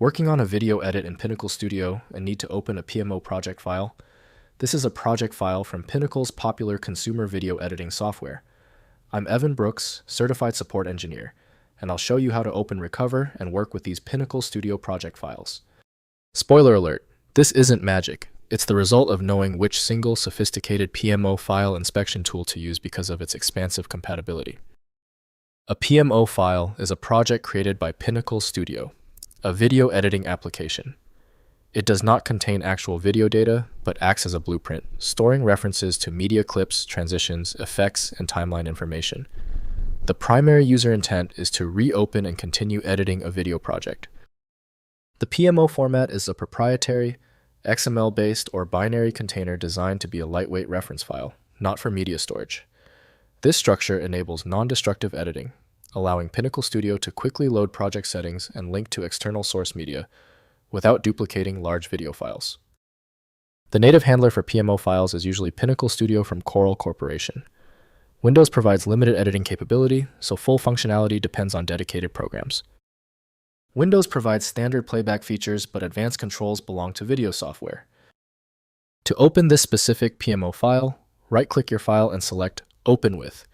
Working on a video edit in Pinnacle Studio and need to open a PMO project file? This is a project file from Pinnacle's popular consumer video editing software. I'm Evan Brooks, Certified Support Engineer, and I'll show you how to open, recover, and work with these Pinnacle Studio project files. Spoiler alert, this isn't magic. It's the result of knowing which single sophisticated PMO file inspection tool to use because of its expansive compatibility. A PMO file is a project created by Pinnacle Studio, a video editing application. It does not contain actual video data, but acts as a blueprint, storing references to media clips, transitions, effects, and timeline information. The primary user intent is to reopen and continue editing a video project. The PMO format is a proprietary, XML-based or binary container designed to be a lightweight reference file, not for media storage. This structure enables non-destructive editing, allowing Pinnacle Studio to quickly load project settings and link to external source media without duplicating large video files. The native handler for PMO files is usually Pinnacle Studio from Coral Corporation. Windows provides limited editing capability, so full functionality depends on dedicated programs. Windows provides standard playback features, but advanced controls belong to video software. To open this specific PMO file, right-click your file and select Open With.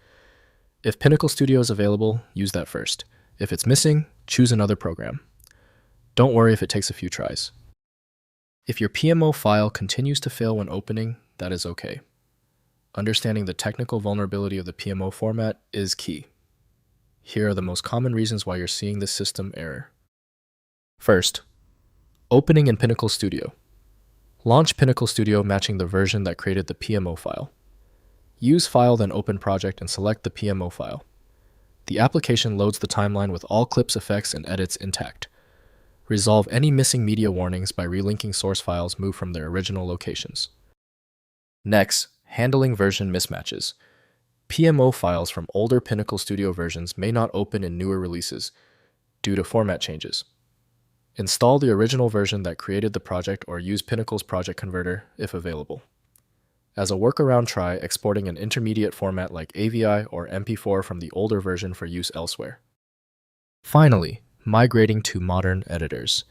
If Pinnacle Studio is available, use that first. If it's missing, choose another program. Don't worry if it takes a few tries. If your PMO file continues to fail when opening, that is okay. Understanding the technical vulnerability of the PMO format is key. Here are the most common reasons why you're seeing this system error. First, opening in Pinnacle Studio. Launch Pinnacle Studio matching the version that created the PMO file. Use File then Open Project and select the PMO file. The application loads the timeline with all clips, effects, and edits intact. Resolve any missing media warnings by relinking source files moved from their original locations. Next, handling version mismatches. PMO files from older Pinnacle Studio versions may not open in newer releases due to format changes. Install the original version that created the project or use Pinnacle's project converter if available. As a workaround, try exporting an intermediate format like AVI or MP4 from the older version for use elsewhere. Finally, migrating to modern editors.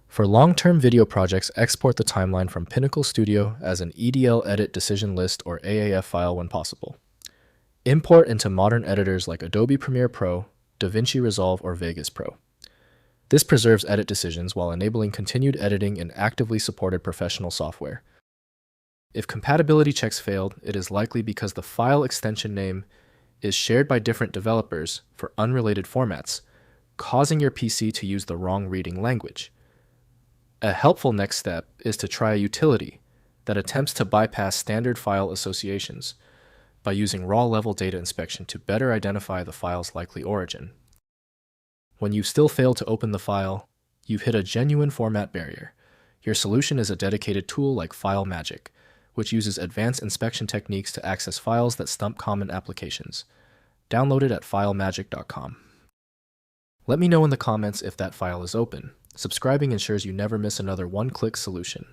For long-term video projects, export the timeline from Pinnacle Studio as an EDL edit decision list or AAF file when possible. Import into modern editors like Adobe Premiere Pro, DaVinci Resolve, or Vegas Pro. This preserves edit decisions while enabling continued editing in actively supported professional software. If compatibility checks failed, it is likely because the file extension name is shared by different developers for unrelated formats, causing your PC to use the wrong reading language. A helpful next step is to try a utility that attempts to bypass standard file associations by using raw-level data inspection to better identify the file's likely origin. When you still fail to open the file, you've hit a genuine format barrier. Your solution is a dedicated tool like FileMagick, which uses advanced inspection techniques to access files that stump common applications. Download it at filemagick.com. Let me know in the comments if that file is open. Subscribing ensures you never miss another one-click solution.